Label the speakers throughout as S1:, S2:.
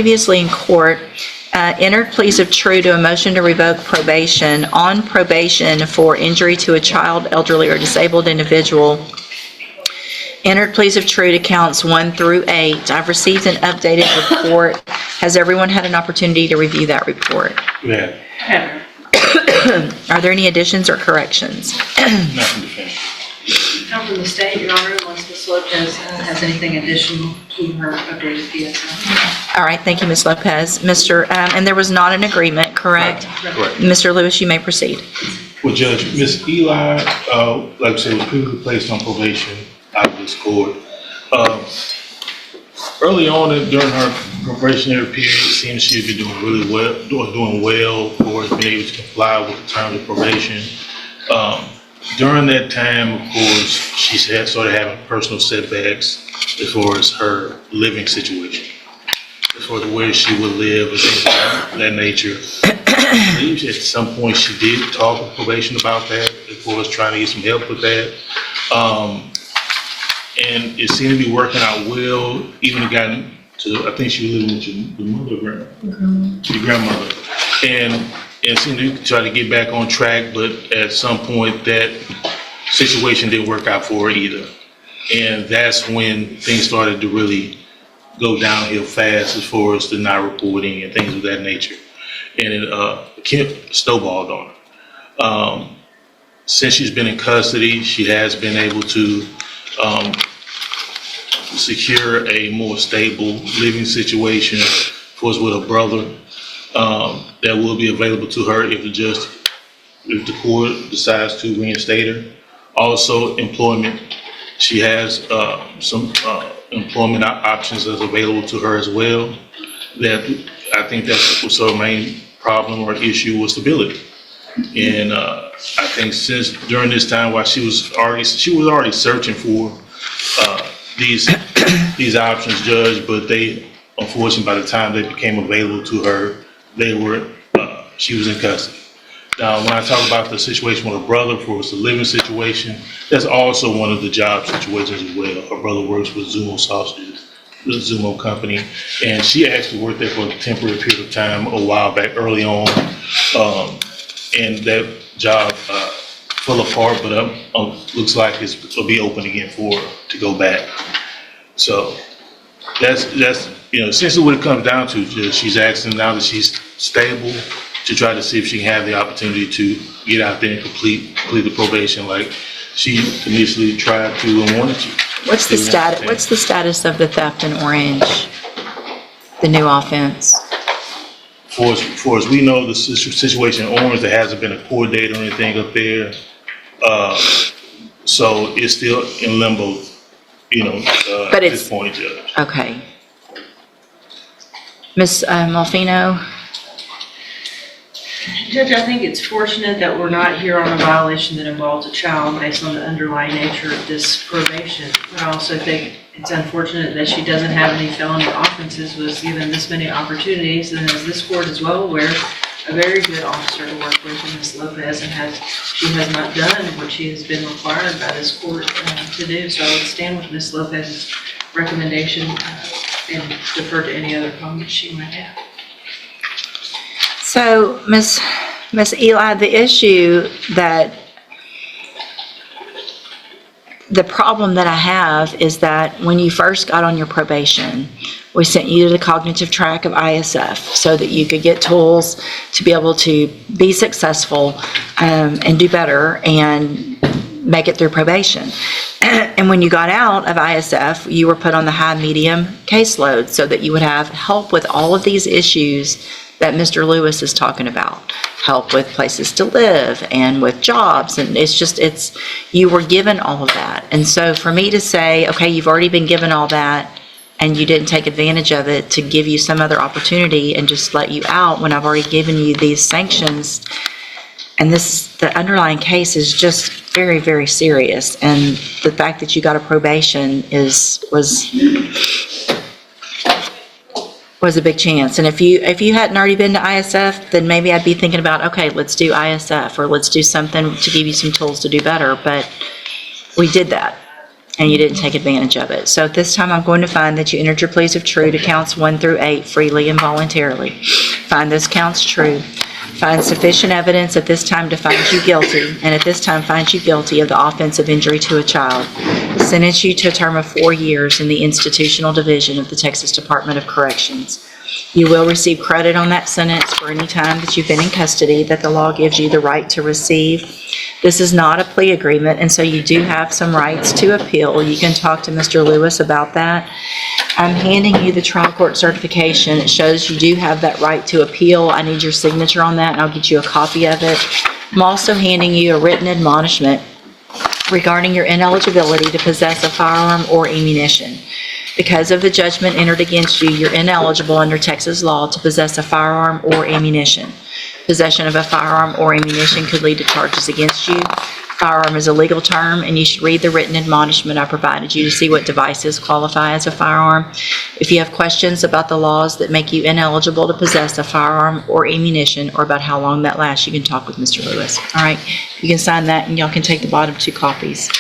S1: previously in court, entered pleas of true to a motion to revoke probation on probation for injury to a child, elderly, or disabled individual. Entered pleas of true to counts 1 through 8. I've received an updated report. Has everyone had an opportunity to review that report?
S2: Yeah.
S1: Are there any additions or corrections?
S2: Nothing to finish.
S3: Come from the state, Your Honor, unless Ms. Lopez has anything additional to her updated PSI.
S1: All right, thank you, Ms. Lopez. And there was not an agreement, correct?
S2: Correct.
S1: Mr. Lewis, you may proceed.
S2: Well, Judge, Ms. Eli, like I said, was previously placed on probation out of this court. Early on during her probationary period, it seems she'd been doing really well, doing well, or has been able to comply with the terms of probation. During that time, of course, she started having personal setbacks as far as her living situation, as far as where she would live and things of that nature. I believe at some point she did talk with probation about that, as far as trying to get some help with that. And it seemed to be working out well, even gotten to, I think she was living with your mother, your grandmother. And seemed to try to get back on track, but at some point that situation didn't work out for her either. And that's when things started to really go downhill fast as far as the not reporting and things of that nature. And it snowballed on her. Since she's been in custody, she has been able to secure a more stable living situation, of course, with a brother. That will be available to her if the court decides to reinstate her. Also, employment. She has some employment options that's available to her as well. That I think that was her main problem or issue was stability. And I think since during this time, while she was already searching for these options, Judge, but they unfortunately by the time they became available to her, she was in custody. Now, when I talk about the situation with her brother, for the living situation, that's also one of the job situations as well. Her brother works with Zumo Sausages, the Zumo company, and she actually worked there for a temporary period of time a while back, early on, and that job fell apart, but looks like it'll be open again for her to go back. So that's essentially what it comes down to. She's asking now that she's stable to try to see if she can have the opportunity to get out there and complete the probation like she initially tried to and wanted to.
S1: What's the status of the theft in Orange, the new offense?
S2: For as we know, the situation in Orange, there hasn't been a court date or anything up there, so it's still in limbo. At this point, Judge.
S1: Okay. Ms. Malfino?
S3: Judge, I think it's fortunate that we're not here on a violation that involves a child based on the underlying nature of this probation. I also think it's unfortunate that she doesn't have any felony offenses, was given this many opportunities, and as this court is well aware, a very good officer to work with in Ms. Lopez, and she has not done what she has been required by this court to do. So I would stand with Ms. Lopez's recommendation and defer to any other comments she might have.
S1: So, Ms. Eli, the problem that I have is that when you first got on your probation, we sent you to the cognitive track of ISF so that you could get tools to be able to be successful and do better and make it through probation. And when you got out of ISF, you were put on the high-medium caseload so that you would have help with all of these issues that Mr. Lewis is talking about. Help with places to live and with jobs, and you were given all of that. And so for me to say, okay, you've already been given all that and you didn't take advantage of it to give you some other opportunity and just let you out when I've already given you these sanctions, and the underlying case is just very, very serious, and the fact that you got a probation was a big chance. And if you hadn't already been to ISF, then maybe I'd be thinking about, okay, let's do ISF, or let's do something to give you some tools to do better. But we did that. and you didn't take advantage of it. So at this time, I'm going to find that you entered your pleas of true to counts 1 through 8 freely and voluntarily. Find those counts true. Find sufficient evidence at this time to find you guilty, and at this time find you guilty of the offense of injury to a child. Sentence you to a term of 4 years in the institutional division of the Texas Department of Corrections. You will receive credit on that sentence for any time that you've been in custody that the law gives you the right to receive. This is not a plea agreement, and so you do have some rights to appeal. You can talk to Mr. Lewis about that. I'm handing you the trial court certification. It shows you do have that right to appeal. I need your signature on that, and I'll get you a copy of it. I'm also handing you a written admonishment regarding your ineligibility to possess a firearm or ammunition. Because of the judgment entered against you, you're ineligible under Texas law to possess a firearm or ammunition. Possession of a firearm or ammunition could lead to charges against you. Firearm is a legal term, and you should read the written admonishment I provided you to see what devices qualify as a firearm. If you have questions about the laws that make you ineligible to possess a firearm or ammunition, or about how long that lasts, you can talk with Mr. Lewis. All right, you can sign that, and y'all can take the bottom 2 copies.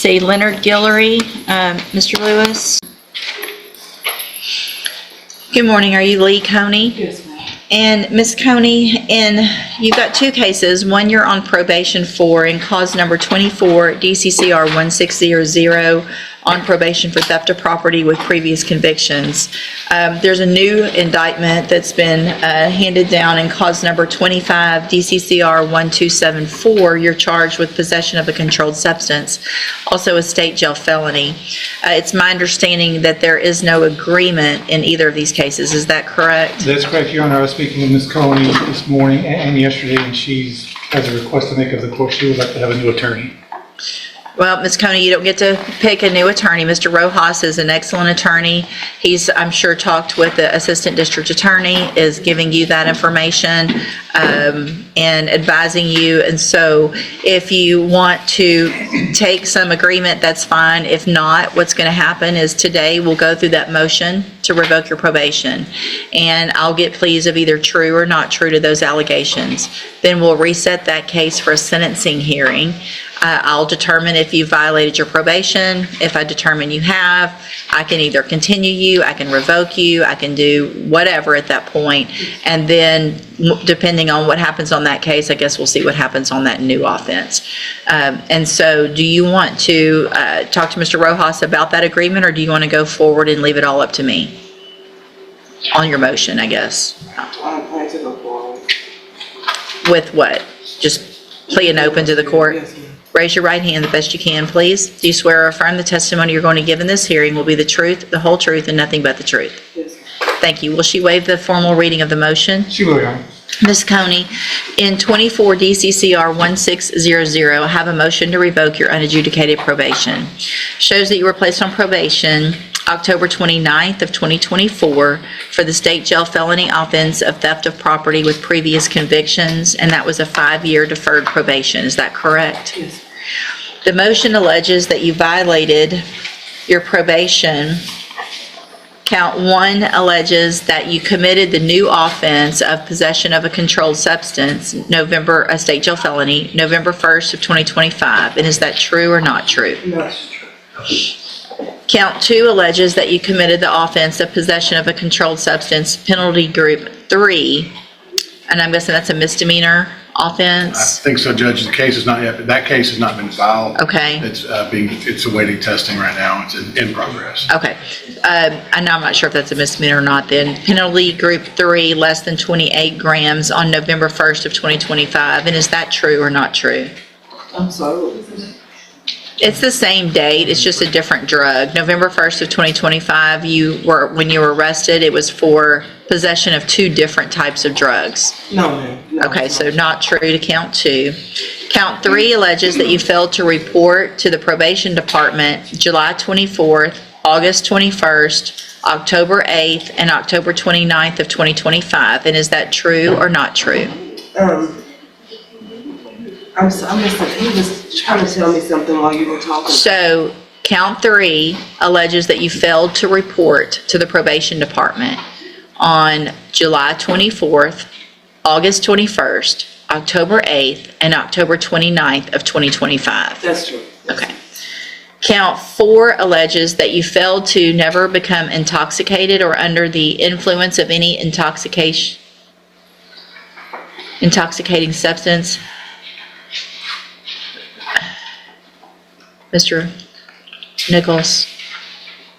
S1: See, Leonard Guillory, Mr. Lewis. Good morning, are you Lee Coney?
S4: Yes, ma'am.
S1: And Ms. Coney, you've got 2 cases. One you're on probation for in cause number 24, DCCR 1600, on probation for theft of property with previous convictions. There's a new indictment that's been handed down in cause number 25, DCCR 1274. You're charged with possession of a controlled substance, also a state jail felony. It's my understanding that there is no agreement in either of these cases. Is that correct?
S4: That's correct, Your Honor. I was speaking with Ms. Coney this morning and yesterday, and she has a request to make of the court. She would like to have a new attorney.
S1: Well, Ms. Coney, you don't get to pick a new attorney. Mr. Rojas is an excellent attorney. He's, I'm sure, talked with the assistant district attorney, is giving you that information and advising you. And so if you want to take some agreement, that's fine. If not, what's going to happen is today we'll go through that motion to revoke your probation. And I'll get pleas of either true or not true to those allegations. Then we'll reset that case for a sentencing hearing. I'll determine if you violated your probation. If I determine you have, I can either continue you, I can revoke you, I can do whatever at that point. And then depending on what happens on that case, I guess we'll see what happens on that new offense. And so do you want to talk to Mr. Rojas about that agreement, or do you want to go forward and leave it all up to me? On your motion, I guess.
S5: I plan to go forward.
S1: With what? Just pleading open to the court?
S5: Yes, ma'am.
S1: Raise your right hand the best you can, please. Do you swear or affirm the testimony you're going to give in this hearing will be the truth, the whole truth, and nothing but the truth?
S5: Yes, ma'am.
S1: Thank you. Will she waive the formal reading of the motion?
S4: She will, Your Honor.
S1: Ms. Coney, in 24 DCCR 1600, I have a motion to revoke your unadjudicated probation. Shows that you were placed on probation October 29th of 2024 for the state jail felony offense of theft of property with previous convictions, and that was a 5-year deferred probation. Is that correct?
S5: Yes.
S1: The motion alleges that you violated your probation. Count 1 alleges that you committed the new offense of possession of a controlled substance, a state jail felony, November 1st of 2025. And is that true or not true?
S5: That's true.
S1: Count 2 alleges that you committed the offense of possession of a controlled substance, penalty group 3, and I'm guessing that's a misdemeanor
S6: I
S1: offense?
S6: think so, Judge. The case is not yet, that case has not been filed.
S1: Okay.
S6: It's awaiting testing right now. It's in progress.
S1: Okay. I'm not sure if that's a misdemeanor or not then. Penalty group 3, less than 28 grams on November 1st of 2025, and is that true or not true?
S5: I'm sorry, what was it?
S1: It's the same date, it's just a different drug. November 1st of 2025, when you were arrested, it was for possession of 2 different types of drugs.
S5: No, ma'am. No,
S1: Okay,
S5: it's
S1: so
S5: not.
S1: not true to count 2. Count 3 alleges that you failed to report to the probation department July 24th, August 21st, October 8th, and October 29th of 2025. And is that true or not true?
S5: I'm listening, he was trying to tell me something while you were talking.
S1: So count 3 alleges that you failed to report to the probation department on July 24th, August 21st, October 8th, and October 29th of 2025.
S5: That's true.
S1: Okay. Count 4 alleges that you failed to never become intoxicated or under the influence of any intoxicating substance. Mr. Nichols,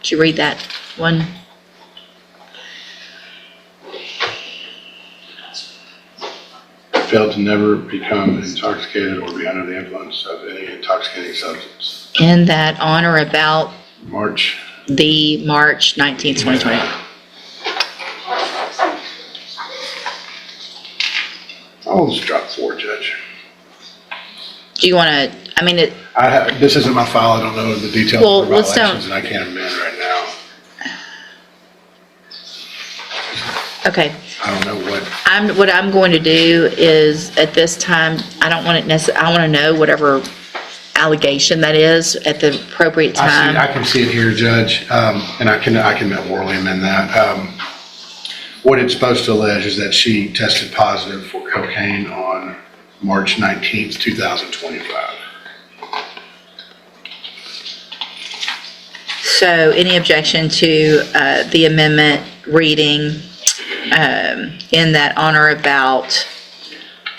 S1: did you read that one?
S6: Failed to never become intoxicated or be under the influence of any intoxicating substance.
S1: And that on or about
S6: March,
S1: the March 19th, 2020.
S6: I'll just drop 4, Judge.
S1: Do you want to, I mean,
S6: This isn't my file, I don't know the details
S1: Well,
S6: of the
S1: let's
S6: violations, and I can't amend right now.
S1: okay.
S6: I don't know what,
S1: What I'm going to do is, at this time, I don't want it I want to know whatever allegation that is at the appropriate
S6: I
S1: time.
S6: can see it here, Judge, and I can orally amend that. What it's supposed to allege is that she tested positive for cocaine on March 19th, 2025.
S1: So any objection to the amendment reading in that on or about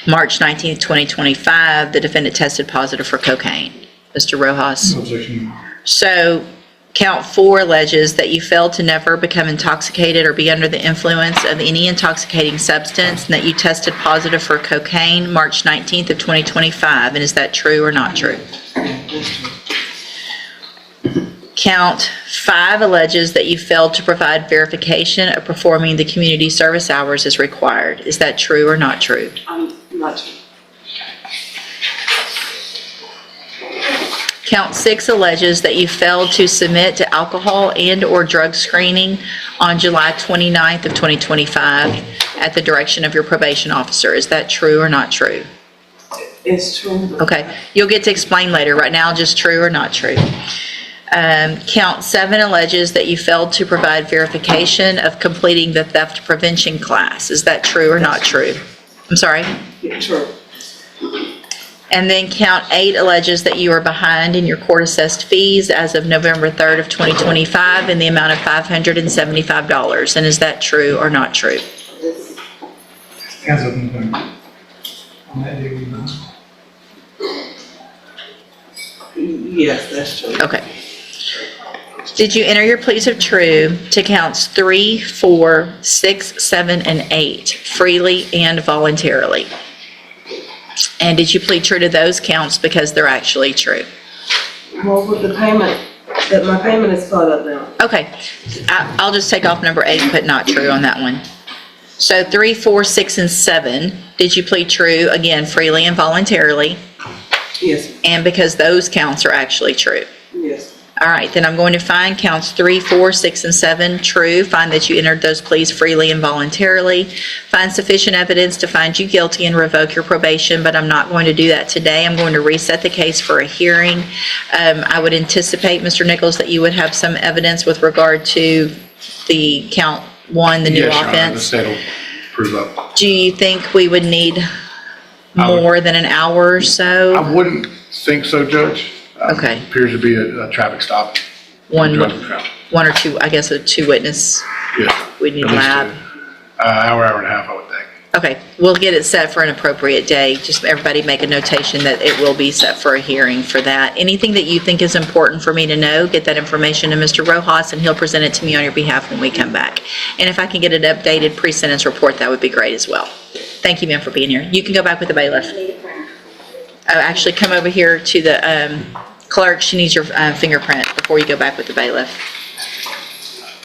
S1: March 19th, 2025, the defendant tested positive for cocaine? Mr. Rojas?
S4: No objection.
S1: So count 4 alleges that you failed to never become intoxicated or be under the influence of any intoxicating substance, and that you tested positive for cocaine March 19th of 2025. And is that true or not true? Count 5 alleges that you failed to provide verification of performing the community service hours as required. Is that true or not true?
S5: I'm not sure.
S1: Count 6 alleges that you failed to submit to alcohol and/or drug screening on July 29th of 2025 at the direction of your probation officer. Is that true or not true?
S5: It's true.
S1: Okay, you'll get to explain later. Right now, just true or not true. Count 7 alleges that you failed to provide verification of completing the theft prevention class. Is that true or not true? I'm sorry?
S5: Yeah, true.
S1: And then count 8 alleges that you are behind in your court-assessed fees as of November 3rd of 2025 in the amount of $575. And is that true or not true?
S5: It's,
S4: As of November. On that day, we know.
S5: yes, that's true.
S1: Okay. Did you enter your pleas of true to counts 3, 4, 6, 7, and 8 freely and voluntarily? And did you plead true to those counts because they're actually true?
S5: Well, with the payment, that my payment is caught up now.
S1: Okay, I'll just take off number 8 and put not true on that one. So 3, 4, 6, and 7, did you plead true, again, freely and voluntarily?
S5: Yes,
S1: And because those counts are actually true?
S5: yes,
S1: All right, then I'm going to find counts 3, 4, 6, and 7 true, find that you entered those pleas freely and voluntarily, find sufficient evidence to find you guilty and revoke your probation, but I'm not going to do that today. I'm going to reset the case for a hearing. I would anticipate, Mr. Nichols, that you would have some evidence with regard to the count 1, the new
S6: Yes, Your Honor, the
S1: offense.
S6: state will prove up.
S1: Do you think we would need
S6: I would-
S1: more than an hour or so?
S6: I wouldn't think so, Judge.
S1: Okay.
S6: Appears to be a traffic stop.
S1: One
S6: Judgment found.
S1: or two, I guess, a 2 witness.
S6: Yes.
S1: We need
S6: At least
S1: lab.
S6: 2. Hour and a half, I would think.
S1: Okay, we'll get it set for an appropriate day. Just everybody make a notation that it will be set for a hearing for that. Anything that you think is important for me to know, get that information to Mr. Rojas, and he'll present it to me on your behalf when we come back. And if I can get an updated pre-sentence report, that would be great as well. Thank you, ma'am, for being here. You can go back with the bailiff. Actually, come over here to the clerk. She needs your fingerprint before you go back with the bailiff.